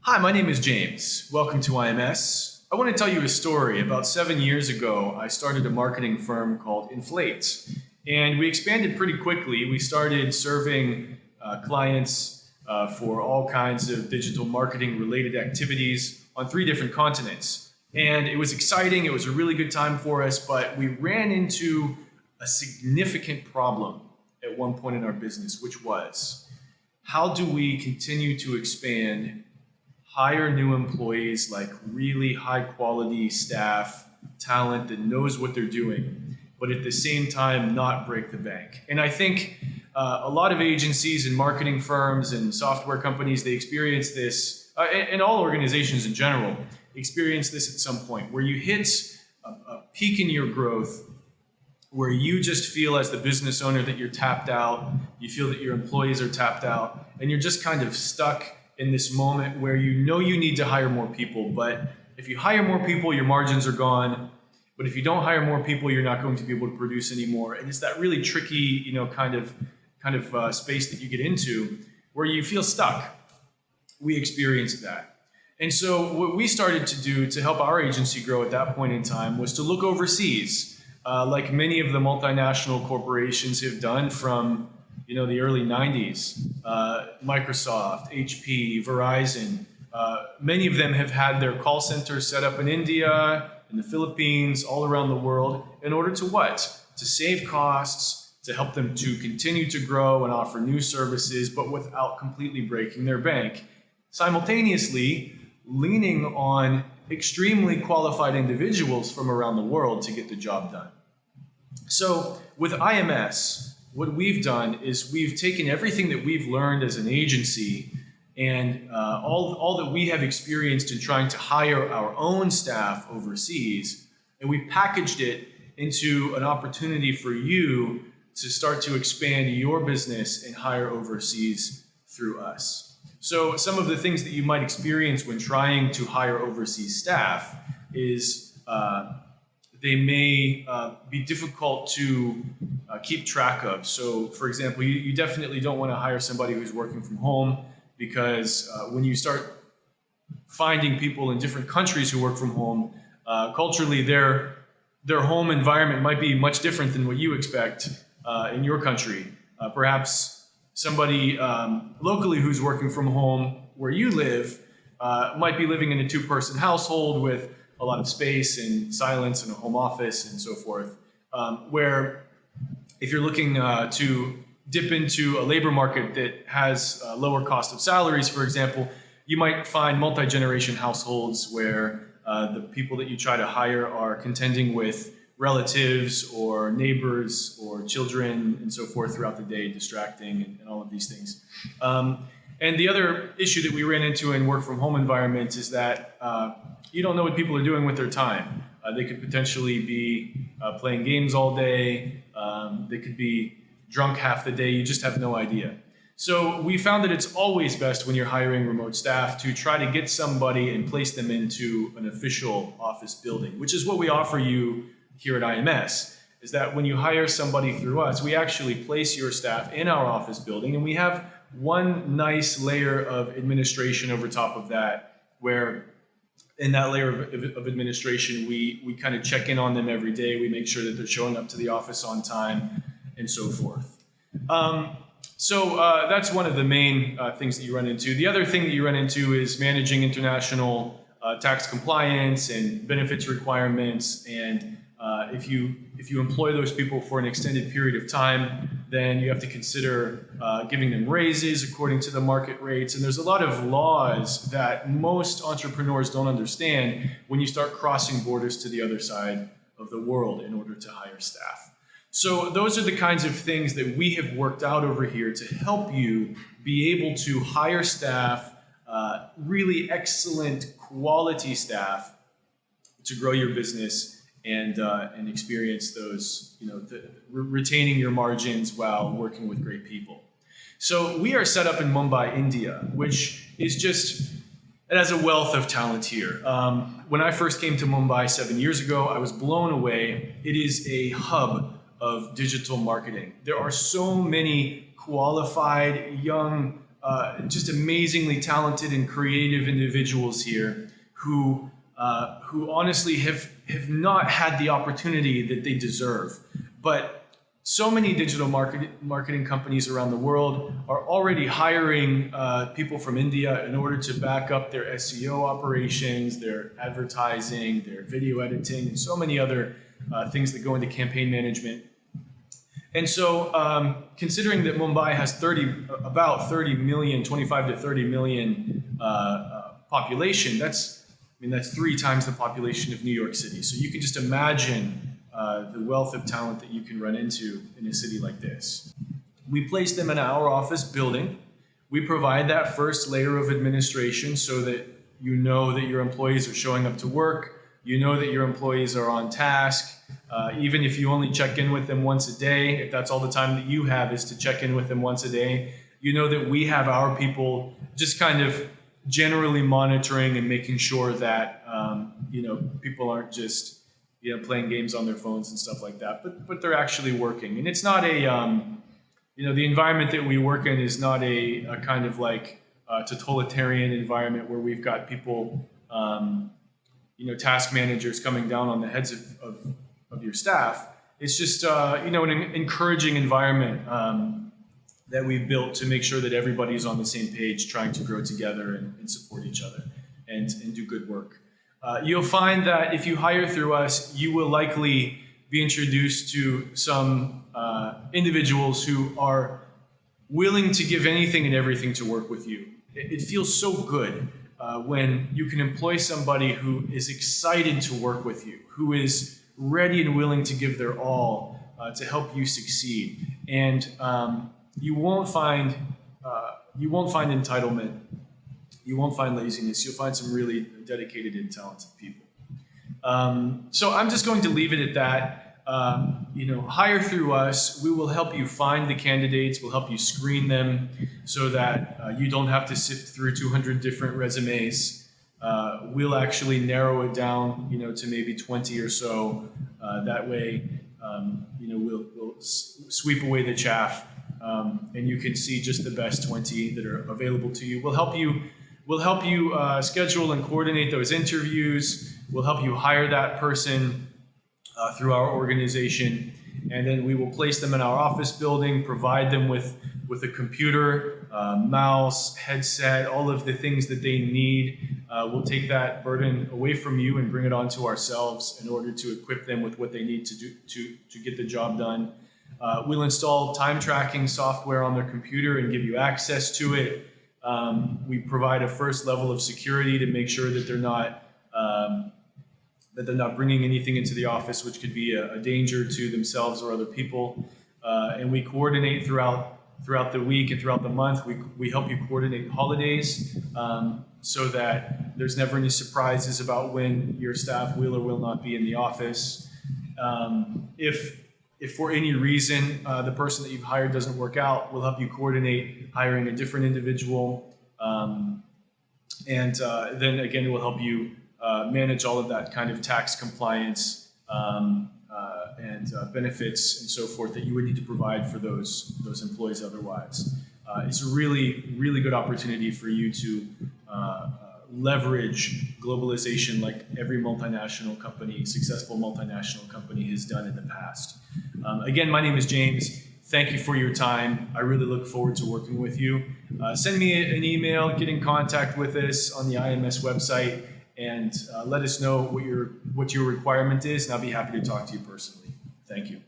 Hi, my name is James. Welcome to IMS. I want to tell you a story. About 7 years ago, I started a marketing firm called Inflate, and we expanded pretty quickly. We started serving clients for all kinds of digital marketing related activities on 3 different continents. And it was exciting. It was a really good time for us, but we ran into a significant problem at one point in our business, which was how do we continue to expand, hire new employees, like really high quality staff, talent that knows what they're doing, but at the same time not break the bank. And I think a lot of agencies and marketing firms and software companies, they experience this, and all organizations in general, experience this at some point where you hit a peak in your growth, where you just feel as the business owner that you're tapped out, you feel that your employees are tapped out, and you're just kind of stuck in this moment where you know you need to hire more people, but if you hire more people, your margins are gone. But if you don't hire more people, you're not going to be able to produce anymore. And it's that really tricky, kind of space that you get into where you feel stuck. We experienced that. And so what we started to do to help our agency grow at that point in time was to look overseas, like many of the multinational corporations have done from the early 90s, Microsoft, HP, Verizon. Many of them have had their call centers set up in India, in the Philippines, all around the world, in order to what? To save costs, to help them to continue to grow and offer new services, but without completely breaking their bank. Simultaneously, leaning on extremely qualified individuals from around the world to get the job done. So with IMS, what we've done is we've taken everything that we've learned as an agency and all that we have experienced in trying to hire our own staff overseas, and we packaged it into an opportunity for you to start to expand your business and hire overseas through us. So some of the things that you might experience when trying to hire overseas staff is they may be difficult to keep track of. So for example, you definitely don't want to hire somebody who's working from home, because when you start finding people in different countries who work from home, culturally their home environment might be much different than what you expect in your country. Perhaps somebody locally who's working from home where you live might be living in a 2-person household with a lot of space and silence and a home office and so forth, where if you're looking to dip into a labor market that has a lower cost of salaries, for example, you might find multi-generation households where the people that you try to hire are contending with relatives or neighbors or children and so forth throughout the day, distracting and all of these things. And the other issue that we ran into in work from home environments is that you don't know what people are doing with their time. They could potentially be playing games all day. They could be drunk half the day. You just have no idea. So we found that it's always best when you're hiring remote staff to try to get somebody and place them into an official office building, which is what we offer you here at IMS, is that when you hire somebody through us, we actually place your staff in our office building, and we have one nice layer of administration over top of that, where in that layer of administration, we kind of check in on them every day. We make sure that they're showing up to the office on time and so forth. So that's one of the main things that you run into. The other thing that you run into is managing international tax compliance and benefits requirements. And if you employ those people for an extended period of time, then you have to consider giving them raises according to the market rates. And there's a lot of laws that most entrepreneurs don't understand when you start crossing borders to the other side of the world in order to hire staff. So those are the kinds of things that we have worked out over here to help you be able to hire staff, really excellent quality staff, to grow your business and experience those, retaining your margins while working with great people. So we are set up in Mumbai, India, which is it has a wealth of talent here. When I first came to Mumbai 7 years ago, I was blown away. It is a hub of digital marketing. There are so many qualified young just amazingly talented and creative individuals here who honestly have not had the opportunity that they deserve. But so many digital marketing companies around the world are already hiring people from India in order to back up their SEO operations, their advertising, their video editing, and so many other things that go into campaign management. And so considering that Mumbai has about 30 million, 25 to 30 million population, that's 3 times the population of New York City. So you can just imagine the wealth of talent that you can run into in a city like this. We place them in our office building. We provide that first layer of administration so that you know that your employees are showing up to work. You know that your employees are on task. Even if you only check in with them once a day, if that's all the time that you have is to check in with them once a day, you know that we have our people just kind of generally monitoring and making sure that people aren't just playing games on their phones and stuff like that, but they're actually working. And it's not a the environment that we work in is not a kind of like totalitarian environment where we've got people task managers coming down on the heads of your staff. It's just an encouraging environment that we've built to make sure that everybody's on the same page, trying to grow together and support each other and do good work. You'll find that if you hire through us, you will likely be introduced to some individuals who are willing to give anything and everything to work with you. It feels so good when you can employ somebody who is excited to work with you, who is ready and willing to give their all to help you succeed. And you won't find entitlement. You won't find laziness. You'll find some really dedicated and talented people. So I'm just going to leave it at that. Hire through us. We will help you find the candidates. We'll help you screen them so that you don't have to sift through 200 different resumes. We'll actually narrow it down, to maybe 20 or so. That way, we'll sweep away the chaff, and you can see just the best 20 that are available to you. We'll help you schedule and coordinate those interviews. We'll help you hire that person through our organization, and then we will place them in our office building, provide them with a computer, mouse, headset, all of the things that they need. We'll take that burden away from you and bring it onto ourselves in order to equip them with what they need to do to get the job done. We'll install time tracking software on their computer and give you access to it. We provide a first level of security to make sure that they're not bringing anything into the office which could be a danger to themselves or other people. And we coordinate throughout the week and throughout the month. We help you coordinate holidays so that there's never any surprises about when your staff will or will not be in the office. If for any reason the person that you've hired doesn't work out, we'll help you coordinate hiring a different individual. And then again, we'll help you manage all of that kind of tax compliance and benefits and so forth that you would need to provide for those employees otherwise. It's a really, really good opportunity for you to leverage globalization like every successful multinational company has done in the past. Again, my name is James. Thank you for your time. I really look forward to working with you. Send me an email, get in contact with us on the IMS website, and let us know what your requirement is, and I'll be happy to talk to you personally. Thank you.